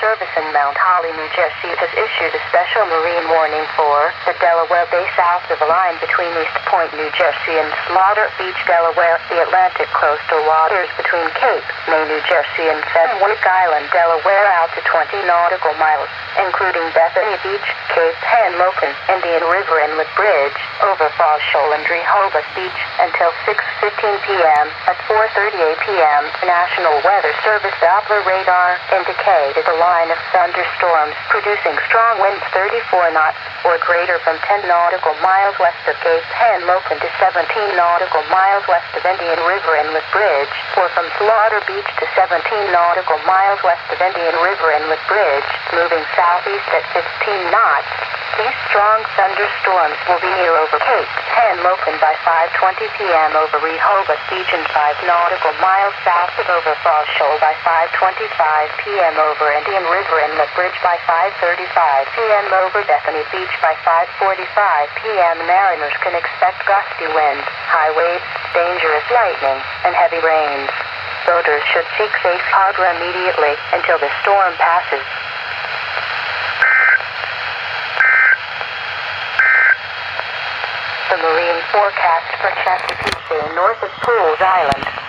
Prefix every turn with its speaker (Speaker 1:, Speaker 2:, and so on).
Speaker 1: Service in Mount Holly, New Jersey has issued a special marine warning for the Delaware Bay south of the line between East Point, New Jersey and Slaughter Beach, Delaware, the Atlantic coastal waters between Cape May, New Jersey and Fenwick Island, Delaware out to 20 nautical miles, including Bethany Beach, Cape Henlopen, Indian River Inlet Bridge, over Falls Shoal and Rehoboth Beach until 6:15 p.m. At 4:38 p.m., National Weather Service Doppler radar indicated a line of thunderstorms producing strong winds 34 knots or greater from 10 nautical miles west of Cape Henlopen to 17 nautical miles west of Indian River Inlet Bridge, or from Slaughter Beach to 17 nautical miles west of Indian River Inlet Bridge, moving southeast at 15 knots. These strong thunderstorms will be near over Cape Henlopen by 5:20 p.m. over Rehoboth Beach and 5 nautical miles south of over Falls Shoal by 5:25 p.m. over Indian River Inlet Bridge by 5:35 p.m. over Bethany Beach by 5:45 p.m. Mariners can expect gusty winds, high waves, dangerous lightning, and heavy rains. Boaters should seek safe harbor immediately until the storm passes. The marine forecast for Chesapeake Bay north of Pools Island.